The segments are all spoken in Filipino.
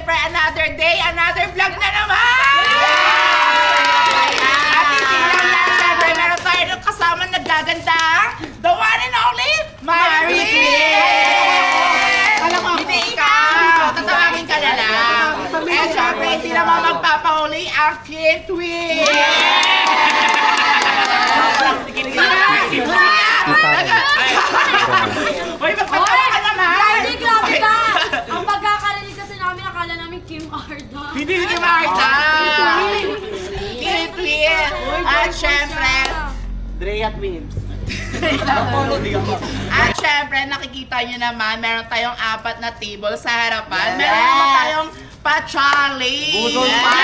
syempre, another day, another vlog na naman! At hindi lang yan, syempre, meron tayo ng kasama nagaganda, the one and only, Mary Queen! Hindi ikaw, tatawagin ka na lang. And syempre, hindi naman magpapahuli ang Kid Twin! Uy, magpatawa ka naman! Hindi, grabe ka! Ang pagkakarinig kasi namin, akala namin Kim Arda. Hindi si Marta! Kid Twin! At syempre, Drea Twins. At syempre, nakikita nyo naman, meron tayong 4 na table sa harapan. Meron naman tayong pa-challenge! Budol pa!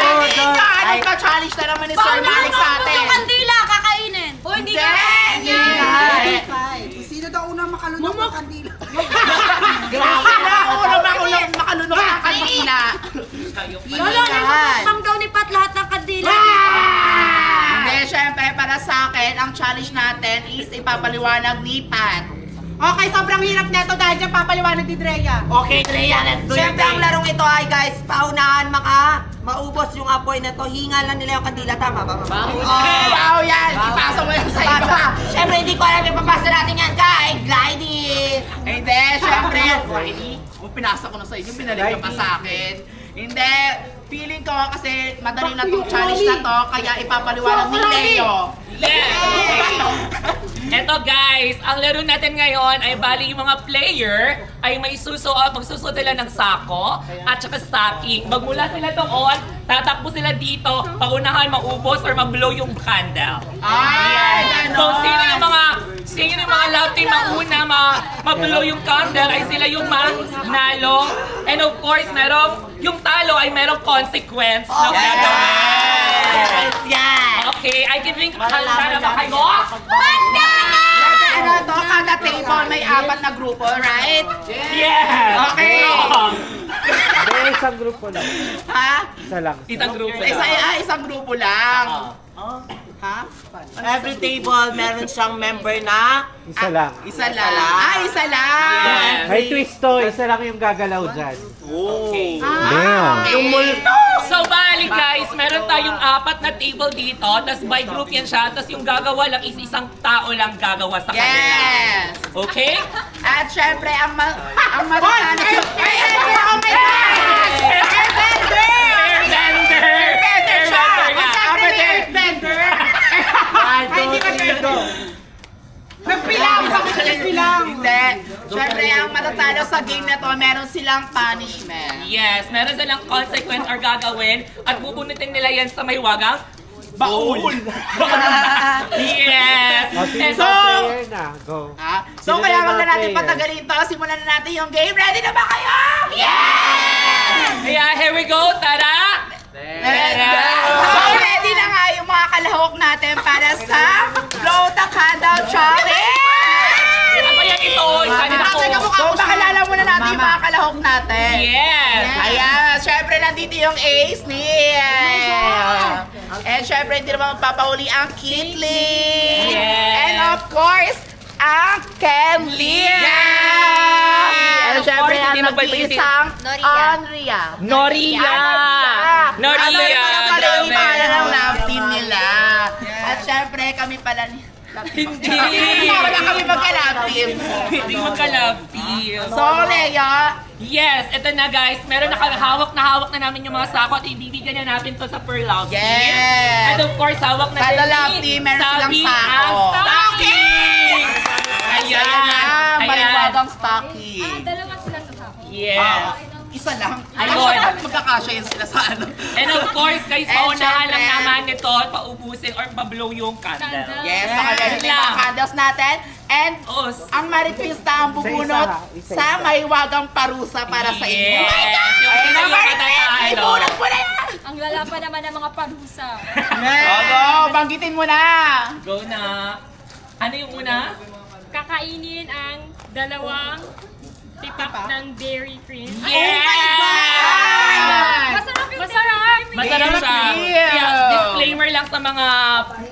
Hindi ka! Anong pa-challenge na naman ni Sir Malik sa atin? Yung kandila, kakainin. O, hindi ka. Sino daw unang makalunok ng kandila? Grabe na! Unang makalunok ng kanina! Lolo, nagpapang daw ni Pat lahat ng kandila. Hindi, syempre, para sa akin, ang challenge natin is ipapaliwanag ni Pat. Okay, sobrang hirap neto dahil dyan papaliwanag ni Drea. Okay, Drea, let's do it. Siyempre, ang larong ito ay guys, paunahan maubos yung apoy na to. Hinga lang nila yung kandila. Tama ba? Wow, yan! Ipasa mo yan sa iba! Siyempre, hindi ko alam yung papasa natin yan, guys. Gliding! Hindi, syempre. Kung pinasa ko na sa inyo, binalik nyo pa sa akin. Hindi, feeling ko kasi madali na itong challenge na to, kaya ipapaliwanag ni Leo. Yes! Eto guys, ang laro natin ngayon ay bali yung mga player ay may magsusuot sila ng sako at saka stocking. Magmula sila doon, tatakbo sila dito, paunahan maubos or mag-blow yung candle. Ay! So sino yung mga love team mauna mag-blow yung candle ay sila yung manalo. And of course, yung talo ay merong consequence na gagawin. Yes, yan! Okay, I can think handa na ba kayo? Ano to, kada table may 4 na grupo, right? Yes! Okay. Drea, isang grupo lang. Ha? Isa lang. Isang grupo Isang grupo lang. Ha? Every table, meron siyang member na Isa lang. Isa lang. Isa lang. Yes. May twist to, isa lang yung gagalaw dyan. Okay. Damn. Yung multo. So bali guys, meron tayong 4 na table dito, tas by group yan siya, tas yung gagawa lang is isang tao lang gagawa sa kanila. Yes. Okay? At syempre, ang matatalo. Ay, oh my God! Airbender! Airbender! Airbender siya! nga. Airbender! Ay, hindi ka dito. Nagpilang! Nagpilang! Hindi. Syempre, ang matatalo sa game na to, meron silang punishment. Yes, meron silang consequence or gagawin at pupunutin nila yan sa may wagang baul. Yes! And So, player na. Go. Ha? So, Sino kaya na yung wag na mga natin player? patagalin to. Simulan na natin yung game. Ready na ba kayo? Yeah! yeah, here we go, tara! So, ready na nga yung mga kalahok natin para sa Blow the Candle Challenge! Ano ba yan ito? Isa din ako. So, pakilala muna natin yung mga kalahok natin. Yes! Ayan, syempre nandito yung ace ni And syempre hindi naman magpapahuli ang Kitling. Yes. And of course, ang Kenlin. And Of syempre course, ang hindi nag-iisang Andrea. Noria! Noria! Ano yung Grabe. pangalan ng love team nila. At syempre kami pala ni Hindi! Wala kami magka-love team. Hindi magka-love team. So, Lea, Yes, ito na guys. Meron hawak na namin yung mga sako at ibibigyan na natin to sa Per Love Team. Yes. And of course, hawak na Kada din love ni team, meron silang Sabi sako. ang stocking! ayan na, maliwagang stocking. Dalawa sila sa sako. Yes. Isa lang. Ayun. Magkakasya yun sila sa ano. And of course, guys, And paunahan lang syempre, naman nito at paubusin or pa-blow yung candle. Yes, nakaready na yung mga candles natin. And Os. ang Maripista ang bubunot Isa-isa. sa maiwagang parusa para sa inyo. Yes. Yung Ayun na, sino yung Maripista! matatalo. Ibunot mo na yan! Ang lala pa naman ng mga parusa. Ogo, banggitin mo na! Go na. Ano yung una? Kakainin ang dalawang tipak ng Dairy Cream. Yes! Masarap yung masarap. Masarap siya. Ew. Kaya disclaimer lang sa mga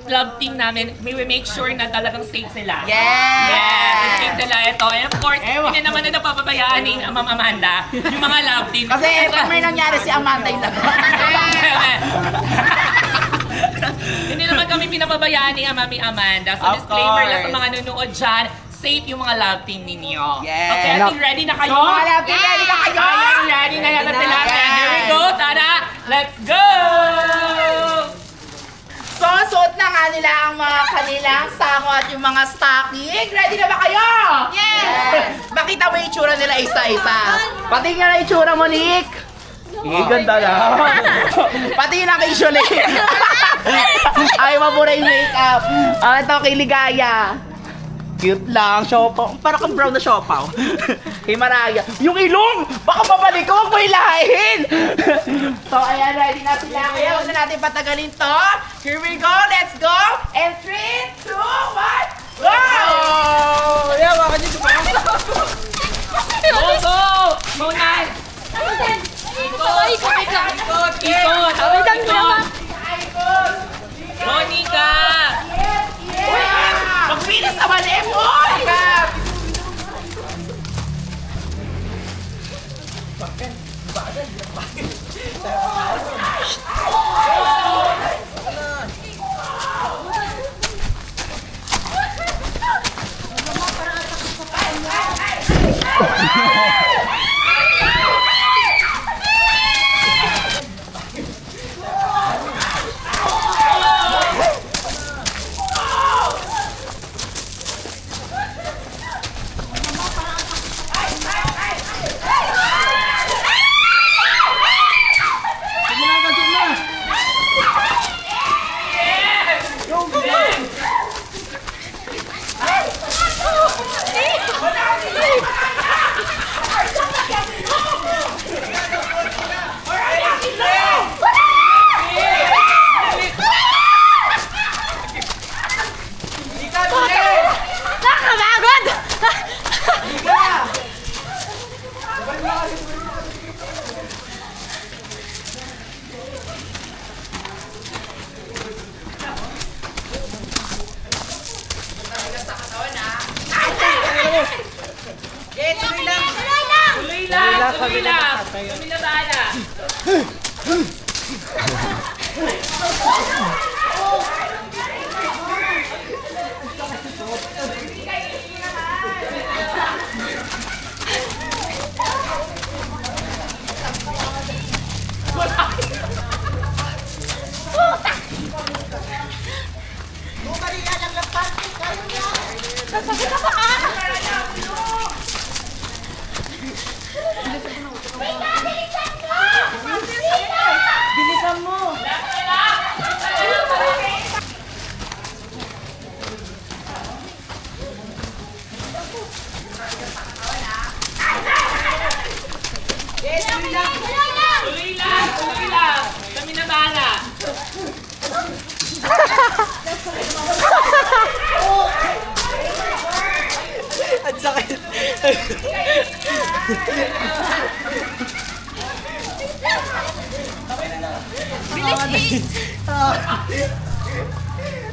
club team namin, we will make sure na talagang safe sila. Yes, safe sila ito. And of course, Ewan. hindi naman na napapabayaan ni Ma'am Amanda, yung mga love team. Kasi pag may nangyari si Amanda yung Hindi naman kami pinapabayaan ni Mami Amanda. So Of disclaimer lang sa course. mga nanonood dyan, safe yung mga love team ninyo. Yes. Okay, I think ready na kayo? So, mga love team, ready na kayo? Ayan, ready na yata sila. Yes. Here we go, tara! Let's go! So, suot na nga nila ang mga kanilang sako at yung mga stocking. Ready na ba kayo? Yes! Makita mo yung itsura nila isa-isa. Pati nga na itsura mo, Nick. Ganda na. Pati yung kay Shulay. Ay, mabura yung makeup. Ito kay Ligaya. Cute lang, siopaw. Parang kang brown na siopaw. Kay Maraya. Yung ilong! Baka mabalik ko, huwag mo ilahin! So, ayan, ready na sila. Kaya huwag na natin patagalin to. Here we go, let's go! And 3, 2, 1, go! Ayan, baka dito pa. Go, go! Monay! Ikot! Ikot! Monica! Magpilis naman eh, boy! Nakakabagod! Tuloy lang! Tuloy lang! Kami na bahala! Tuloy lang! Tuloy lang! Kami na bahala! Ang sakit.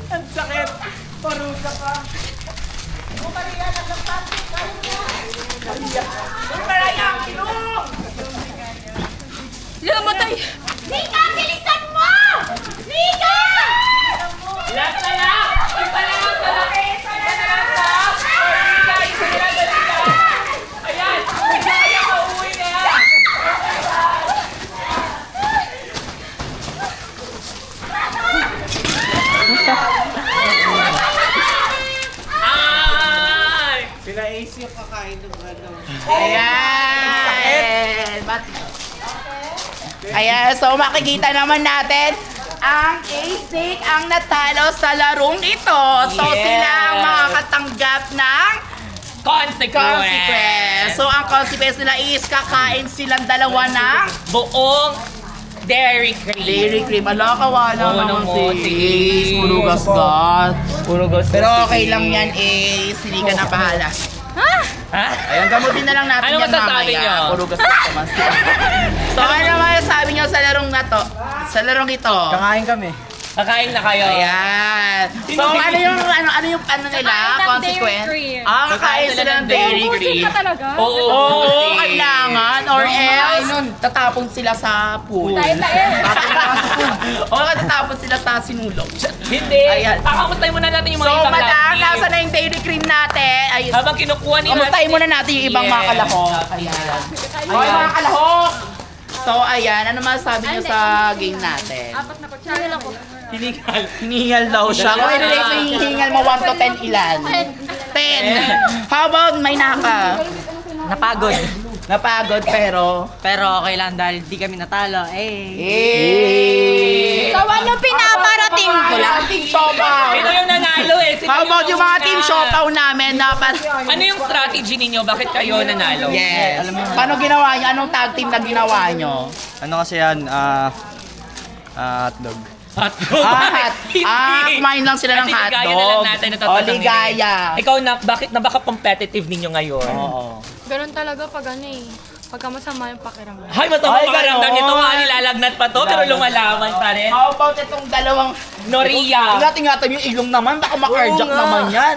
Ang sakit. Parusa ka. Maraya, ilong! Lumatay! Nika, bilisan mo! Nika! Last na lang! Isa na lang sa laki! Isa na lang sa... Isa na lang sa liga! Ayan! Hindi kaya mauwi na yan! Ay! Sila Ace yung kakain ng ano. Ayan! Ayan, so makikita naman natin ang A-Stick ang natalo sa larong ito. So Yes. sila ang makakatanggap ng consequence. So ang consequence nila is kakain silang dalawa ng Buong Dairy Cream. dairy cream. Ala, kawalan Oo naman naman, si si Ace. Puro gasgas. Puro gusto. Pero okay lang yan, Ace. Hindi ka na bahala. Ha? Ayan, gamutin na lang natin Ano yan masasabi mamaya. niyo? Puro gusto naman sila. So, ano masasabi niyo sa larong na to? Sa larong ito? Kakain kami. Kakain na kayo. Ayan. So, ano yung nila? Kakain ng Consequence? Dairy Cream. Kakain sila ng Dairy Cream. ka talaga? Oo. Oo, kailangan. Or else, tatapon sila sa pool. O, tatapon sila sa sinulog. Hindi. Ayan. Pakamustahin muna natin yung mga So, ibang madam, laki. nasa na yung Dairy Cream natin? Ay, Habang kinukuha ni kamustahin muna natin yung ibang mga Yes. kalahok. Ayan. Okay, mga kalahok. So, ayan. Ano masasabi niyo sa game natin? Apat na po. Channel ako. Hinihingal daw siya. Kung i-relate mo yung hihingal mo 1 to 10 ilan? 10. How about may naka? Napagod. Napagod pero... Pero okay lang dahil di kami natalo. Eh. Eh! So, ano pinaparating ko lang? Team Siopaw. Ito yung nanalo eh. Sino How about yung mga una? Team Siopaw namin? Dapat... Ano yung strategy ninyo? Bakit kayo nanalo? Yes. Paano ginawa niyo? Anong tag team na ginawa niyo? Ano kasi yan? Hotdog. Hotdog. Kumain lang sila ng Kasi ligaya na lang hotdog. natin O, natatanong ligaya. Ikaw bakit na baka competitive ninyo ngayon? Oo. Ganun talaga pag ano eh. Pagka masama yung pakiramdam. Hay, masama Ay, pakiramdam ganon. nito nga nilalagnat pa to, pero lumalaman pa rin. How about itong dalawang... Noria. Ingatan yung ilong naman. Baka makardiak naman yan.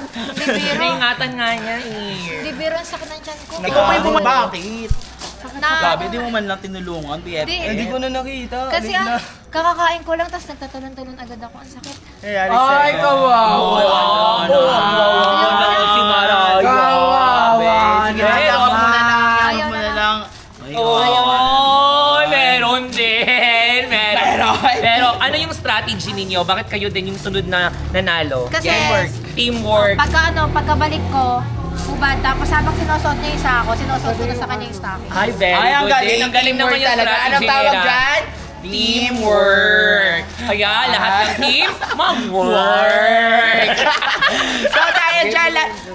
Ingatan nga niya eh. Di biro ang sakit ng tiyan ko. Ikaw pa yung Bakit? Na, di mo man lang tinulungan, BFF. Di. ko na nakita. kasi kakakain ko lang, tapos nagtatalon-talon agad ako. Ang sakit. Ay, kawawa. Si Maraya. Sige, wag mo na lang. Wag mo na lang. Oh, meron din. Meron. Pero ano yung strategy ninyo? Bakit kayo din yung sunod na nanalo? Kasi, Teamwork. pagkabalik ko, hubad, tapos habang sinusuot niya yung sako, sinusuot ko na sa kanya yung stocking. Ay, very Ay, ang good. galing. Ang galing naman yung talaga. strategy Anong tawag nila. dyan? Teamwork. Kaya lahat ng team, mag-work. So, tayo dyan.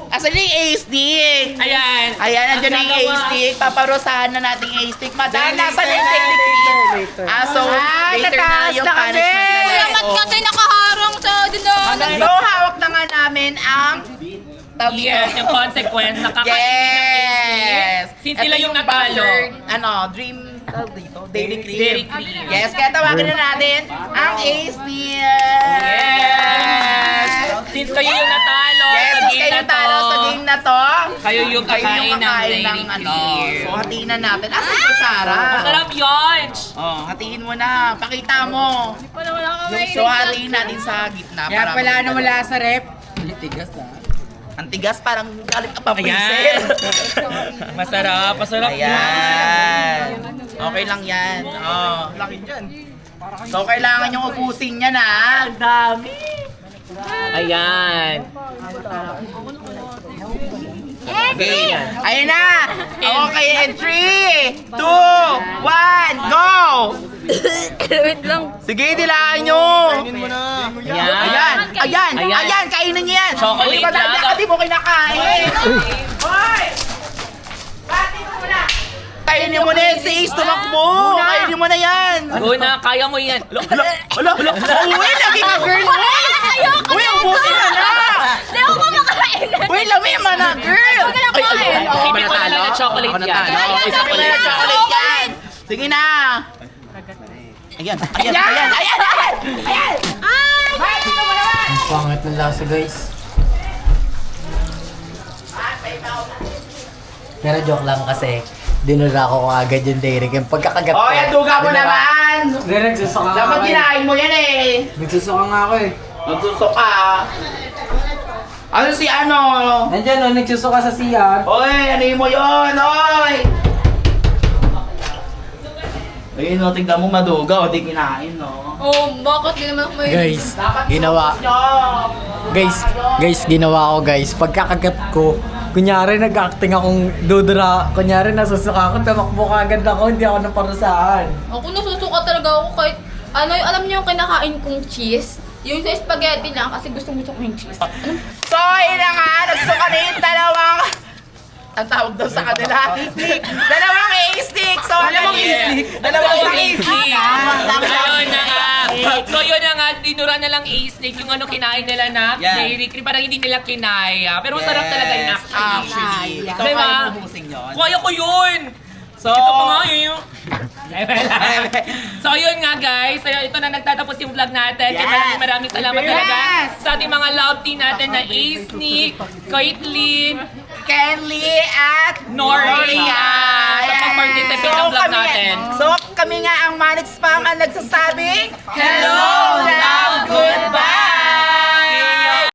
Asan yung A-stick? Ayan. Ayan, nandiyan na yung Ang gagawa. A-stick. Paparosahan na natin yung A-stick. Madam, nasa na yung technique. So, later na yung punishment na Salamat kasi nakaharang sa dinaanan. So, hawak na nga namin ang tabi. Yes, yung consequence na kakainin ng Yes! A-stick. Since sila yung natalo. Dream, dito, Dairy Cream. Dairy Cream. Yes, kaya tawagin na natin ang A-stick. Yes! Since kayo yung natalo Yes, sa since game kayo na to, natalo sa game na to, kayo yung kakain ng Dairy ano. Cream. So, hatiin na natin. Asa yung kutsara? Masarap yun! Oh, hatiin mo na. Pakita mo. So, hatiin natin sa gitna. Kaya pala na wala sa rep. Ang tigas, parang galit ka pa, Ayan. princess. Masarap, masarap Ayan. Okay lang yan. Oh. So, kailangan yung ubusin yan, ha? Ang dami. Ayan. Okay. Ayan na. Okay, and 3, 2, 1, go! Wait lang. Sige, dilaan nyo. Ayan. Ayan, kainin niyo yan. Chocolate Uy, ba't lang. di mo kinakain? Hoy! Bakit mo na? Kainin mo na yan, si Ace, tumakbo. Kainin mo na yan. Una, kaya mo yan. Hala. Uy, lagi ka, girl. Ayoko Uy, ang busin na na. Hindi ako kumakain. Uy, lami yung mana, girl. Huwag ka na kumain. Hindi ko na lang na chocolate Ako yan. natalo. Ayan, Isa ko na ayan, ng chocolate yan. Sige na. Ayan. Pangit ng lasa, guys. Pero joke lang kasi dinura ko agad yung dairy cream. Pagkakagat ko. Oh, yan, duga mo dinura- naman. Hindi, nagsusuka nga Dapat ako eh. kinain mo yan eh. Nagsusuka nga ako eh. Magsusok ka. Ano si ano? Nandyan o, nagsusuka sa CR. Oy, ano mo yun? Oy! Ayun, no, tignan mo maduga o di kinain, no? Oh, bakit di naman ako may... Guys, Dapat ginawa. nyo. Guys, ginawa ko guys. Pagkakagat ko, kunyari nag-acting akong dudura. Kunyari nasusuka ako, tamakbo ka agad ako, hindi ako naparusahan. Ako nasusuka talaga ako kahit... Ano, alam niyo yung kinakain kong cheese? Yung sa spaghetti lang kasi gusto ko yung cheese. So, ayun na nga, nagsuka na yung dalawang... Ang tawag daw sa kanila? Dalawang A-stick! So, ano mo A-stick? Dalawang A-stick! Ayun na nga. So yun na nga, dinura na lang A-Snake yung ano kinain nila na Yan. Dairy Cream. Parang hindi nila kinaya. Pero masarap talaga yun Actually. Ikaw Diba? kaya bubusing yun. Kaya ko yun! So, Ito pa nga yun. So yun nga guys, ito na nagtatapos yung vlog natin. Kaya maraming salamat talaga sa ating mga love team natin na A-Sneak, Caitlyn, Kenly at Noria sa pag-participate ng vlog natin. So kami nga ang Manix Spam ang nagsasabing Hello, love, goodbye!